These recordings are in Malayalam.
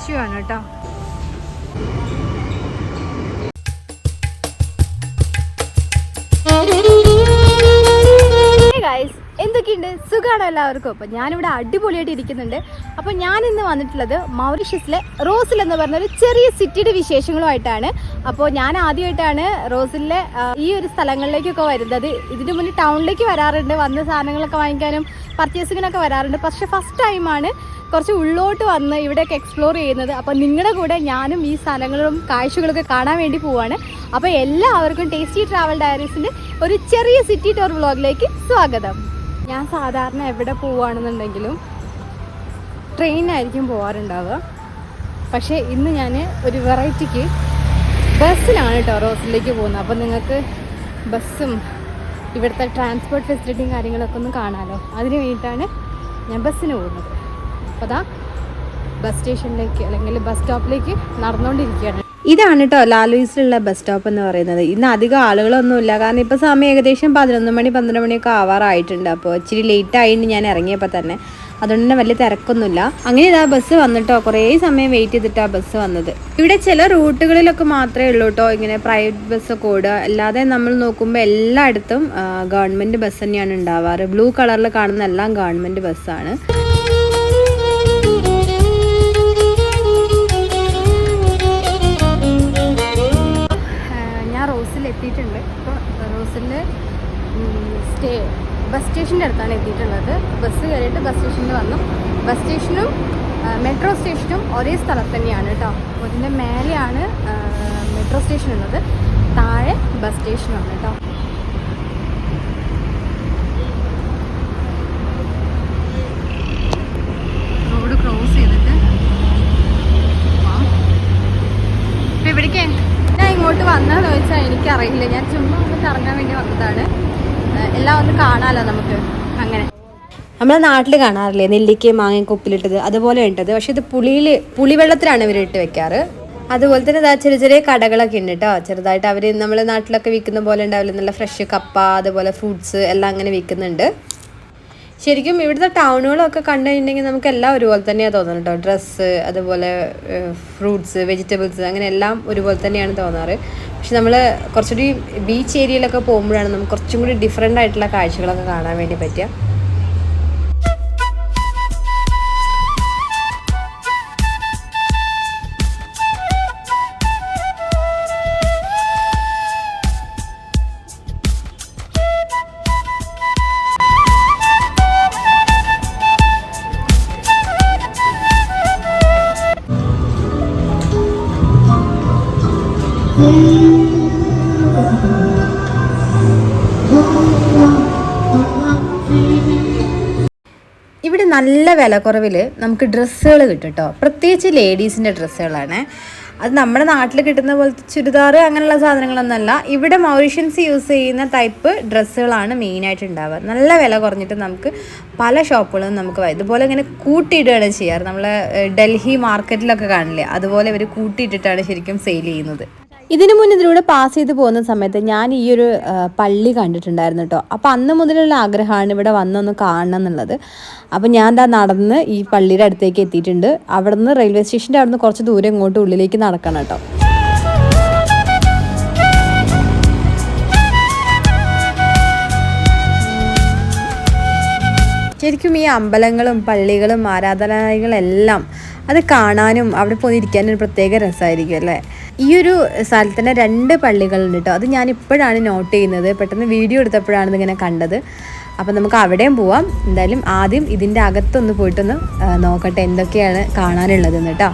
സ്റ്റാച്യു ആണ് കേട്ടോ. എന്തൊക്കെയുണ്ട്, സുഖമാണോ എല്ലാവർക്കും? അപ്പോൾ ഞാനിവിടെ അടിപൊളിയായിട്ട് ഇരിക്കുന്നുണ്ട്. അപ്പോൾ ഞാൻ ഇന്ന് വന്നിട്ടുള്ളത് മൗറീഷ്യസിലെ റോസിൽ എന്ന് പറഞ്ഞൊരു ചെറിയ സിറ്റിയുടെ വിശേഷങ്ങളുമായിട്ടാണ്. അപ്പോൾ ഞാൻ ആദ്യമായിട്ടാണ് റോസിലെ ഈ ഒരു സ്ഥലങ്ങളിലേക്കൊക്കെ വരുന്നത്. ഇതിന് മുന്നേ ടൗണിലേക്ക് വരാറുണ്ട്, വന്ന സാധനങ്ങളൊക്കെ വാങ്ങിക്കാനും പർച്ചേസിങ്ങിനൊക്കെ വരാറുണ്ട്. പക്ഷേ ഫസ്റ്റ് ടൈമാണ് കുറച്ച് ഉള്ളോട്ട് വന്ന് ഇവിടെയൊക്കെ എക്സ്പ്ലോർ ചെയ്യുന്നത്. അപ്പോൾ നിങ്ങളുടെ കൂടെ ഞാനും ഈ സ്ഥലങ്ങളും കാഴ്ചകളൊക്കെ കാണാൻ വേണ്ടി പോവാണ്. അപ്പോൾ എല്ലാവർക്കും ടേസ്റ്റി ട്രാവൽ ഡയറീസിൻ്റെ ഒരു ചെറിയ സിറ്റി ടൂർ വ്ളോഗിലേക്ക് സ്വാഗതം. ഞാൻ സാധാരണ എവിടെ പോവുകയാണെന്നുണ്ടെങ്കിലും ട്രെയിനായിരിക്കും പോകാറുണ്ടാവുക. പക്ഷേ ഇന്ന് ഞാൻ ഒരു വെറൈറ്റിക്ക് ബസ്സിലാണ് കേട്ടോ റോസിലേക്ക് പോകുന്നത്. അപ്പോൾ നിങ്ങൾക്ക് ബസ്സും ഇവിടുത്തെ ട്രാൻസ്പോർട്ട് ഫെസിലിറ്റിയും കാര്യങ്ങളൊക്കെ ഒന്ന് കാണാമല്ലോ, അതിന് വേണ്ടിയിട്ടാണ് ഞാൻ ബസ്സിന് പോകുന്നത്. അപ്പോൾ അതാ ബസ് സ്റ്റേഷനിലേക്ക് അല്ലെങ്കിൽ ബസ് സ്റ്റോപ്പിലേക്ക് നടന്നുകൊണ്ടിരിക്കുകയാണ്. ഇതാണ് കേട്ടോ ലാലൂയിസിലുള്ള ബസ് സ്റ്റോപ്പ് എന്ന് പറയുന്നത്. ഇന്ന് അധികം ആളുകളൊന്നുമില്ല, കാരണം ഇപ്പോൾ സമയം ഏകദേശം 11 മണി 12 മണിയൊക്കെ ആവാറായിട്ടുണ്ട്. അപ്പോൾ ഇച്ചിരി ലേറ്റായിട്ട് ഞാൻ ഇറങ്ങിയപ്പോൾ തന്നെ, അതുകൊണ്ട് തന്നെ വലിയ തിരക്കൊന്നുമില്ല. അങ്ങനെ ഇതാ ബസ് വന്നിട്ടോ, കുറേ സമയം വെയിറ്റ് ചെയ്തിട്ടാണ് ബസ് വന്നത്. ഇവിടെ ചില റൂട്ടുകളിലൊക്കെ മാത്രമേ ഉള്ളൂ കേട്ടോ ഇങ്ങനെ പ്രൈവറ്റ് ബസ്സൊക്കെ ഓടുക. അല്ലാതെ നമ്മൾ നോക്കുമ്പോൾ എല്ലായിടത്തും ഗവൺമെൻറ് ബസ് തന്നെയാണ് ഉണ്ടാവാറ്. ബ്ലൂ കളറിൽ കാണുന്ന എല്ലാം ഗവൺമെൻറ് ബസ്സാണ്. എത്തിയിട്ടുണ്ട്. ഇപ്പോൾ റോസിൽ ബസ് സ്റ്റേഷൻ്റെ അടുത്താണ് എത്തിയിട്ടുള്ളത്. ബസ് കയറിയിട്ട് ബസ് സ്റ്റേഷനിൽ വന്നു. ബസ് സ്റ്റേഷനും മെട്രോ സ്റ്റേഷനും ഒരേ സ്ഥലത്ത് തന്നെയാണ് കേട്ടോ. അതിൻ്റെ മേലെയാണ് മെട്രോ സ്റ്റേഷൻ ഉള്ളത്, താഴെ ബസ് സ്റ്റേഷനാണ് കേട്ടോ. റോഡ് ക്രോസ് ചെയ്തിട്ട് ഇപ്പോൾ ഇവിടേക്ക് ഇങ്ങോട്ട് വന്നതെന്ന് വെച്ചാൽ എനിക്കറിയില്ല. ഞാൻ ചുമ്മാ ഒന്ന് കറങ്ങാൻ വേണ്ടി വന്നതാണ്. എല്ലാം ഒന്ന് കാണാമല്ലോ നമുക്ക്. അങ്ങനെ നമ്മളെ നാട്ടിൽ കാണാറില്ലേ നെല്ലിക്കയും മാങ്ങയൊക്കെ ഉപ്പിലിട്ടത്, അതുപോലെ ഉണ്ടത്. പക്ഷെ ഇത് പുളിവെള്ളത്തിലാണ് ഇവർ ഇട്ട് വെക്കാറ്. അതുപോലെ തന്നെ ചെറിയ ചെറിയ കടകളൊക്കെ ഉണ്ട് കേട്ടോ. ചെറുതായിട്ട് അവർ നമ്മളെ നാട്ടിലൊക്കെ വിൽക്കുന്ന പോലെ ഉണ്ടാവില്ല, നല്ല ഫ്രഷ് കപ്പ അതുപോലെ ഫ്രൂട്ട്സ് എല്ലാം അങ്ങനെ വിൽക്കുന്നുണ്ട്. ശരിക്കും ഇവിടുത്തെ ടൗണുകളൊക്കെ കണ്ടു കഴിഞ്ഞിട്ടുണ്ടെങ്കിൽ നമുക്ക് എല്ലാം ഒരുപോലെ തന്നെയാണ് തോന്നുന്നത് കേട്ടോ. ഡ്രസ്സ് അതുപോലെ ഫ്രൂട്ട്സ് വെജിറ്റബിൾസ് അങ്ങനെ എല്ലാം ഒരുപോലെ തന്നെയാണ് തോന്നാറ്. പക്ഷെ നമ്മൾ കുറച്ചുകൂടി ബീച്ച് ഏരിയയിലൊക്കെ പോകുമ്പോഴാണ് നമുക്ക് കുറച്ചും കൂടി ഡിഫറെൻ്റ് ആയിട്ടുള്ള കാഴ്ചകളൊക്കെ കാണാൻ വേണ്ടി പറ്റുക. ഇവിടെ നല്ല വിലക്കുറവിൽ നമുക്ക് ഡ്രസ്സുകൾ കിട്ടും കേട്ടോ. പ്രത്യേകിച്ച് ലേഡീസിൻ്റെ ഡ്രസ്സുകളാണ്. അത് നമ്മുടെ നാട്ടിൽ കിട്ടുന്ന പോലത്തെ ചുരിദാർ അങ്ങനെയുള്ള സാധനങ്ങളൊന്നുമല്ല. ഇവിടെ മൗറീഷ്യൻസ് യൂസ് ചെയ്യുന്ന ടൈപ്പ് ഡ്രസ്സുകളാണ് മെയിനായിട്ട് ഉണ്ടാവുക. നല്ല വില കുറഞ്ഞിട്ട് നമുക്ക് പല ഷോപ്പുകളും നമുക്ക് ഇതുപോലെ ഇങ്ങനെ കൂട്ടിയിടുകയാണ് ചെയ്യാറ്. നമ്മൾ ഡൽഹി മാർക്കറ്റിലൊക്കെ കാണില്ലേ, അതുപോലെ ഇവർ കൂട്ടിയിട്ടിട്ടാണ് ശരിക്കും സെയിൽ ചെയ്യുന്നത്. ഇതിനു മുന്നേ ഇതിലൂടെ പാസ് ചെയ്ത് പോകുന്ന സമയത്ത് ഞാൻ ഈ ഒരു പള്ളി കണ്ടിട്ടുണ്ടായിരുന്നു കേട്ടോ. അപ്പോൾ അന്ന് മുതലുള്ള ആഗ്രഹമാണ് ഇവിടെ വന്നൊന്ന് കാണണം എന്നുള്ളത്. അപ്പോൾ ഞാൻ എന്താ നടന്ന് ഈ പള്ളിയുടെ അടുത്തേക്ക് എത്തിയിട്ടുണ്ട്. അവിടെ നിന്ന് റെയിൽവേ സ്റ്റേഷൻ്റെ അവിടെ നിന്ന് കുറച്ച് ദൂരം ഇങ്ങോട്ട് ഉള്ളിലേക്ക് നടക്കണം കേട്ടോ. ശരിക്കും ഈ അമ്പലങ്ങളും പള്ളികളും ആരാധനാലയങ്ങളെല്ലാം അത് കാണാനും അവിടെ പോയി ഇരിക്കാനും ഒരു പ്രത്യേക രസമായിരിക്കും അല്ലേ. ഈ ഒരു സ്ഥലത്ത് തന്നെ 2 പള്ളികളുണ്ട് കേട്ടോ. അത് ഞാൻ ഇപ്പോഴാണ് നോട്ട് ചെയ്യുന്നത്. പെട്ടെന്ന് വീഡിയോ എടുത്തപ്പോഴാണ് ഇതിങ്ങനെ കണ്ടത്. അപ്പം നമുക്ക് അവിടെയും പോവാം. എന്തായാലും ആദ്യം ഇതിൻ്റെ അകത്തൊന്ന് പോയിട്ടൊന്ന് നോക്കട്ടെ എന്തൊക്കെയാണ് കാണാനുള്ളതെന്ന് കേട്ടോ.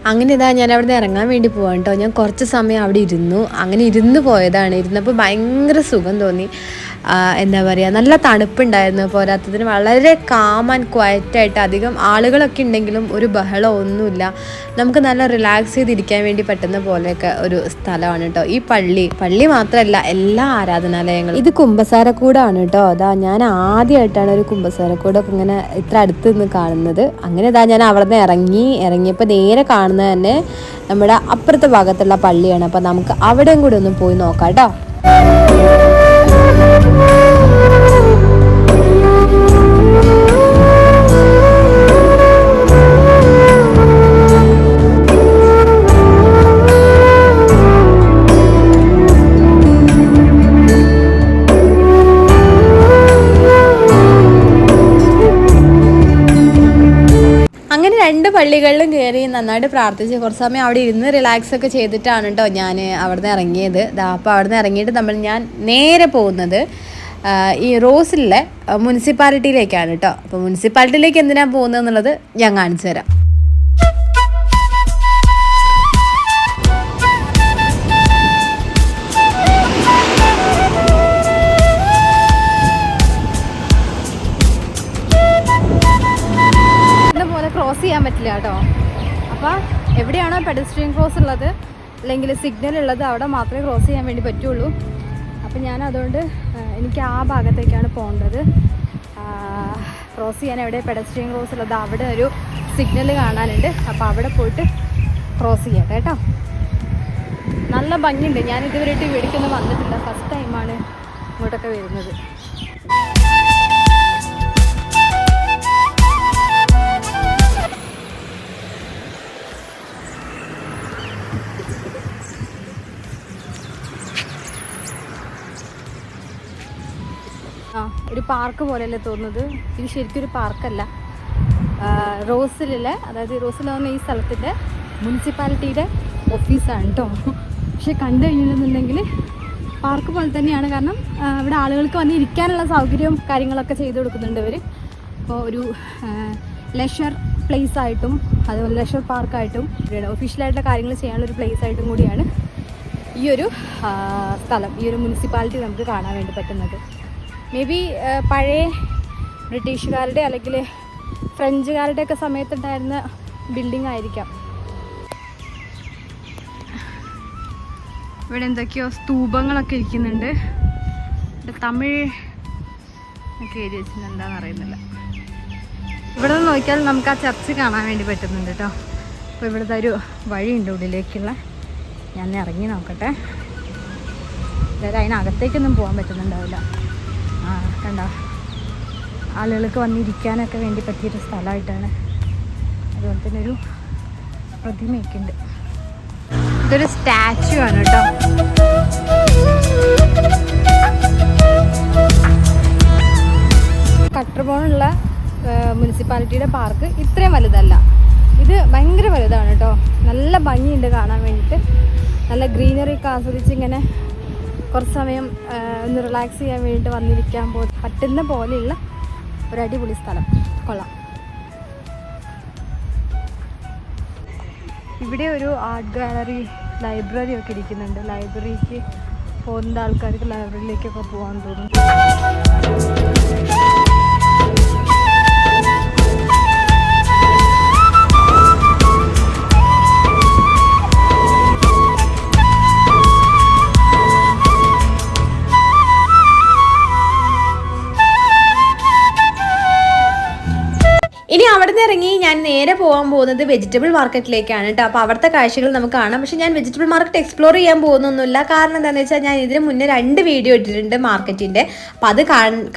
അങ്ങനെ ഇതാ ഞാൻ അവിടെ നിന്ന് ഇറങ്ങാൻ വേണ്ടി പോവാം കേട്ടോ. ഞാൻ കുറച്ച് സമയം അവിടെ ഇരുന്നു. അങ്ങനെ ഇരുന്ന് പോയതാണ്. ഇരുന്നപ്പോൾ ഭയങ്കര സുഖം തോന്നി. എന്താ പറയുക, നല്ല തണുപ്പുണ്ടായിരുന്നു. പോരാത്തതിന് വളരെ കാം ആൻഡ് ക്വയറ്റായിട്ട്, അധികം ആളുകളൊക്കെ ഉണ്ടെങ്കിലും ഒരു ബഹളം ഒന്നുമില്ല. നമുക്ക് നല്ല റിലാക്സ് ചെയ്തിരിക്കാൻ വേണ്ടി പറ്റുന്ന പോലെയൊക്കെ ഒരു സ്ഥലമാണ് കേട്ടോ ഈ പള്ളി മാത്രമല്ല, എല്ലാ ആരാധനാലയങ്ങളും. ഇത് കുമ്പസാരക്കൂടാണ് കേട്ടോ. അതാ ഞാൻ ആദ്യമായിട്ടാണ് ഒരു കുമ്പസാരക്കൂടൊക്കെ ഇങ്ങനെ ഇത്ര അടുത്ത് നിന്ന് കാണുന്നത്. അങ്ങനെ ഇതാ ഞാൻ അവിടെ നിന്ന് ഇറങ്ങിയപ്പോൾ നേരെ കാണുന്നത് തന്നെ നമ്മുടെ അപ്പുറത്തെ ഭാഗത്തുള്ള പള്ളിയാണ്. അപ്പോൾ നമുക്ക് അവിടെയും കൂടി ഒന്ന് പോയി നോക്കാം കേട്ടോ. അങ്ങനെ 2 പള്ളികളിലും കയറി നന്നായിട്ട് പ്രാർത്ഥിച്ച് കുറച്ച് സമയം അവിടെ ഇരുന്ന് റിലാക്സ് ഒക്കെ ചെയ്തിട്ടാണ് കേട്ടോ ഞാൻ അവിടെ നിന്ന് ഇറങ്ങിയത്. അപ്പോൾ അവിടെ നിന്ന് ഇറങ്ങിയിട്ട് ഞാൻ നേരെ പോകുന്നത് ഈ റോസിലെ മുനിസിപ്പാലിറ്റിയിലേക്കാണ് കേട്ടോ. അപ്പോൾ മുനിസിപ്പാലിറ്റിയിലേക്ക് എന്തിനാണ് പോകുന്നത് എന്നുള്ളത് ഞാൻ കാണിച്ചു തരാം. ക്രോസ് ചെയ്യാൻ പറ്റില്ല കേട്ടോ. അപ്പോൾ എവിടെയാണോ പെഡസ്ട്രിയൻ ക്രോസ് ഉള്ളത് അല്ലെങ്കിൽ സിഗ്നൽ ഉള്ളത് അവിടെ മാത്രമേ ക്രോസ് ചെയ്യാൻ വേണ്ടി പറ്റുള്ളൂ. അപ്പോൾ ഞാൻ അതുകൊണ്ട് എനിക്ക് ആ ഭാഗത്തേക്കാണ് പോകേണ്ടത്. ക്രോസ് ചെയ്യാൻ എവിടെ പെഡസ്ട്രിയൻ ക്രോസ് ഉള്ളത് അവിടെ ഒരു സിഗ്നൽ കാണാനുണ്ട്. അപ്പോൾ അവിടെ പോയിട്ട് ക്രോസ് ചെയ്യാം കേട്ടോ. നല്ല ഭംഗിയുണ്ട്. ഞാൻ ഇതുവരെയായിട്ട് ഇവിടേക്കൊന്നും വന്നിട്ടില്ല. ഫസ്റ്റ് ടൈമാണ് ഇങ്ങോട്ടൊക്കെ വരുന്നത്. ഒരു പാർക്ക് പോലെയല്ലേ തോന്നുന്നത്. ഇത് ശരിക്കും ഒരു പാർക്കല്ല. റോസിലെ, അതായത് റോസിലെന്ന ഈ സ്ഥലത്തിൻ്റെ മുനിസിപ്പാലിറ്റിയുടെ ഓഫീസാണ് കേട്ടോ. പക്ഷെ കണ്ടു കഴിഞ്ഞിട്ടുണ്ടെങ്കിൽ പാർക്ക് പോലെ തന്നെയാണ്. കാരണം ഇവിടെ ആളുകൾക്ക് വന്ന് ഇരിക്കാനുള്ള സൗകര്യവും കാര്യങ്ങളൊക്കെ ചെയ്തു കൊടുക്കുന്നുണ്ട് ഇവർ. അപ്പോൾ ഒരു ലെഷർ പ്ലേസ് ആയിട്ടും അതുപോലെ ലെഷർ പാർക്കായിട്ടും ഒഫീഷ്യലായിട്ടുള്ള കാര്യങ്ങൾ ചെയ്യാനുള്ളൊരു പ്ലേസ് ആയിട്ടും കൂടിയാണ് ഈ ഒരു സ്ഥലം, ഈ ഒരു മുനിസിപ്പാലിറ്റി നമുക്ക് കാണാൻ വേണ്ടി പറ്റുന്നത്. മേ ബി പഴയ ബ്രിട്ടീഷുകാരുടെ അല്ലെങ്കിൽ ഫ്രഞ്ചുകാരുടെയൊക്കെ സമയത്തുണ്ടായിരുന്ന ബിൽഡിംഗ് ആയിരിക്കാം. ഇവിടെ എന്തൊക്കെയോ സ്തൂപങ്ങളൊക്കെ ഇരിക്കുന്നുണ്ട്. തമിഴ് ഒക്കെ എഴുതി വെച്ചിട്ട് എന്താണെന്ന് അറിയുന്നില്ല. ഇവിടെ നിന്ന് നോക്കിയാൽ നമുക്ക് ആ ചർച്ച് കാണാൻ വേണ്ടി പറ്റുന്നുണ്ട് കേട്ടോ. അപ്പോൾ ഇവിടുത്തെ ഒരു വഴിയുണ്ട് ഉള്ളിലേക്കുള്ള. ഞാൻ ഇറങ്ങി നോക്കട്ടെ. അതായത് അതിനകത്തേക്കൊന്നും പോകാൻ പറ്റുന്നുണ്ടാവില്ല. കണ്ടോ, ആളുകൾക്ക് വന്നിരിക്കാനൊക്കെ വേണ്ടി പറ്റിയൊരു സ്ഥലമായിട്ടാണ്. അതുപോലെ തന്നെ ഒരു പ്രതിമയൊക്കെ ഉണ്ട്. ഇതൊരു സ്റ്റാച്ചു ആണ് കേട്ടോ. കട്ടർബോണുള്ള മുനിസിപ്പാലിറ്റിയുടെ പാർക്ക് ഇത്രയും വലുതല്ല. ഇത് ഭയങ്കര വലുതാണ് കേട്ടോ. നല്ല ഭംഗിയുണ്ട് കാണാൻ വേണ്ടിയിട്ട്. നല്ല ഗ്രീനറി ഒക്കെ ആസ്വദിച്ച് ഇങ്ങനെ കുറച്ച് സമയം ഒന്ന് റിലാക്സ് ചെയ്യാൻ വേണ്ടിയിട്ട് വന്നിരിക്കാൻ പറ്റുന്ന പോലെയുള്ള ഒരു അടിപൊളി സ്ഥലം. കൊള്ളാം. ഇവിടെ ഒരു ആർട്ട് ഗാലറി, ലൈബ്രറി ഒക്കെ ഇരിക്കുന്നുണ്ട്. ലൈബ്രറിക്ക് പോകുന്ന ആൾക്കാർക്ക് ലൈബ്രറിയിലേക്കൊക്കെ പോകാൻ തോന്നും. ഇനി അവിടെ നിന്ന് ഇറങ്ങി ഞാൻ നേരെ പോകാൻ പോകുന്നത് വെജിറ്റബിൾ മാർക്കറ്റിലേക്കാണ് കേട്ടോ. അപ്പോൾ അവിടുത്തെ കാഴ്ചകൾ നമുക്ക് കാണാം. പക്ഷേ ഞാൻ വെജിറ്റബിൾ മാർക്കറ്റ് എക്സ്പ്ലോർ ചെയ്യാൻ പോകുന്നൊന്നുമില്ല. കാരണം എന്താണെന്ന് വെച്ചാൽ ഞാൻ ഇതിന് മുന്നേ 2 വീഡിയോ ഇട്ടിട്ടുണ്ട് മാർക്കറ്റിൻ്റെ. അപ്പോൾ അത്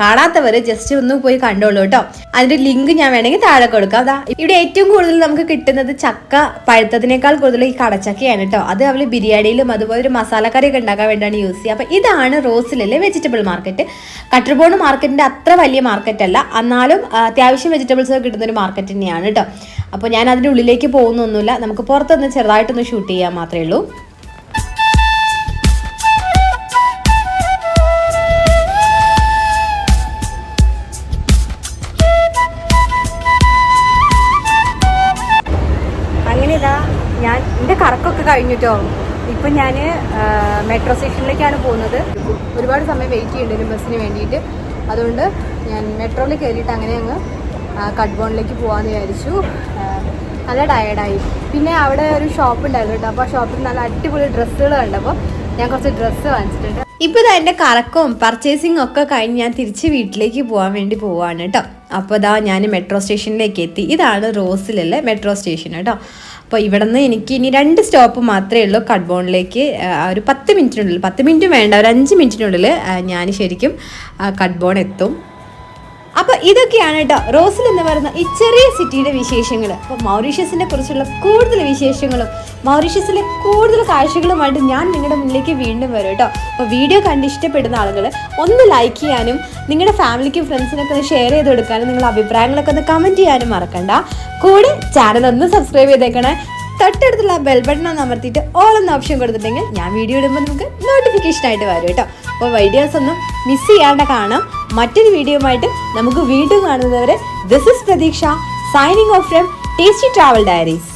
കാണാത്തവർ ജസ്റ്റ് ഒന്ന് പോയി കണ്ടോളൂ കേട്ടോ. അതിൻ്റെ ലിങ്ക് ഞാൻ വേണമെങ്കിൽ താഴെ കൊടുക്കാം. അതാ ഇവിടെ ഏറ്റവും കൂടുതൽ നമുക്ക് കിട്ടുന്നത് ചക്ക പഴുത്തതിനേക്കാൾ കൂടുതൽ ഈ കടച്ചക്കയാണ് കേട്ടോ. അത് അവൾ ബിരിയാണിയിലും അതുപോലെ ഒരു മസാലക്കറിയൊക്കെ ഉണ്ടാക്കാൻ വേണ്ടിയാണ് യൂസ് ചെയ്യുക. അപ്പോൾ ഇതാണ് റോസിലെ വെജിറ്റബിൾ മാർക്കറ്റ്. കട്ടർബോൺ മാർക്കറ്റിൻ്റെ അത്ര വലിയ മാർക്കറ്റ് അല്ല, എന്നാലും അത്യാവശ്യം വെജിറ്റബിൾസ് ഒക്കെ കിട്ടുന്ന ഒരു മാർക്കറ്റ് തന്നെയാണ് കേട്ടോ. അപ്പോൾ ഞാൻ അതിൻ്റെ ഉള്ളിലേക്ക് പോകുന്നൊന്നുമില്ല. നമുക്ക് പുറത്തൊന്ന് ചെറുതായിട്ടൊന്ന് ഷൂട്ട് ചെയ്യാൻ മാത്രമേ ഉള്ളൂ. അങ്ങനെ ഇതാ ഞാൻ എൻ്റെ കറക്കൊക്കെ കഴിഞ്ഞിട്ടോ. ഇപ്പം ഞാൻ മെട്രോ സ്റ്റേഷനിലേക്കാണ് പോകുന്നത്. ഒരുപാട് സമയം വെയിറ്റ് ചെയ്യേണ്ടി ബസ്സിന് വേണ്ടിയിട്ട്. അതുകൊണ്ട് ഞാൻ മെട്രോയിൽ കയറിയിട്ട് അങ്ങനെ അങ്ങ് കട്ട്ബോണിലേക്ക് പോകാമെന്ന് വിചാരിച്ചു. നല്ല ടയേർഡായി. പിന്നെ അവിടെ ഒരു ഷോപ്പ് ഉണ്ടായിരുന്നു കേട്ടോ. അപ്പോൾ ആ ഷോപ്പിൽ നല്ല അടിപൊളി ഡ്രസ്സുകൾ കണ്ടപ്പോൾ ഞാൻ കുറച്ച് ഡ്രസ്സ് വാങ്ങിച്ചിട്ടുണ്ട്. ഇപ്പോൾ എൻ്റെ കറക്കവും പർച്ചേസിങ് ഒക്കെ കഴിഞ്ഞ് ഞാൻ തിരിച്ച് വീട്ടിലേക്ക് പോകാൻ വേണ്ടി പോവാണ് കേട്ടോ. അപ്പോൾ ഇതാ ഞാൻ മെട്രോ സ്റ്റേഷനിലേക്ക് എത്തി. ഇതാണ് റോസിലുള്ള മെട്രോ സ്റ്റേഷൻ കേട്ടോ. അപ്പോൾ ഇവിടെ നിന്ന് എനിക്ക് ഇനി 2 സ്റ്റോപ്പ് മാത്രമേ ഉള്ളൂ കട്ട്ബോണിലേക്ക്. ഒരു 10 മിനിറ്റിനുള്ളിൽ, 10 മിനിറ്റ് വേണ്ട, ഒരു 5 മിനിറ്റിനുള്ളിൽ ഞാൻ ശരിക്കും കട്ട്ബോൺ എത്തും. അപ്പോൾ ഇതൊക്കെയാണ് കേട്ടോ റോസിൽ എന്ന് പറയുന്ന ഈ ചെറിയ സിറ്റിയുടെ വിശേഷങ്ങൾ. അപ്പോൾ മൗറീഷ്യസിനെ കുറിച്ചുള്ള കൂടുതൽ വിശേഷങ്ങളും മൗറീഷ്യസിലെ കൂടുതൽ കാഴ്ചകളുമായിട്ട് ഞാൻ നിങ്ങളുടെ മുന്നിലേക്ക് വീണ്ടും വരും കേട്ടോ. അപ്പോൾ വീഡിയോ കണ്ട് ഇഷ്ടപ്പെടുന്ന ആളുകൾ ഒന്ന് ലൈക്ക് ചെയ്യാനും നിങ്ങളുടെ ഫാമിലിക്കും ഫ്രണ്ട്സിനൊക്കെ ഒന്ന് ഷെയർ ചെയ്ത് കൊടുക്കാനും നിങ്ങളുടെ അഭിപ്രായങ്ങളൊക്കെ ഒന്ന് കമൻറ്റ് ചെയ്യാനും മറക്കണ്ട. കൂടെ ചാനൽ ഒന്ന് സബ്സ്ക്രൈബ് ചെയ്തേക്കണേ. തൊട്ടടുത്തുള്ള ബെൽ ബട്ടൺ ഒന്ന് അമർത്തിയിട്ട് ഓൾ എന്ന ഓപ്ഷൻ കൊടുത്തിട്ടുണ്ടെങ്കിൽ ഞാൻ വീഡിയോ ഇടുമ്പോൾ നമുക്ക് നോട്ടിഫിക്കേഷൻ ആയിട്ട് വരും കേട്ടോ. അപ്പോൾ വീഡിയോസ് ഒന്നും മിസ് ചെയ്യാണ്ട് കാണാം. മറ്റൊരു വീഡിയോയുമായിട്ട് നമുക്ക് വീണ്ടും കാണുന്നവരെ ദിസ് ഇസ് പ്രതീക്ഷ signing off from tasty travel diaries.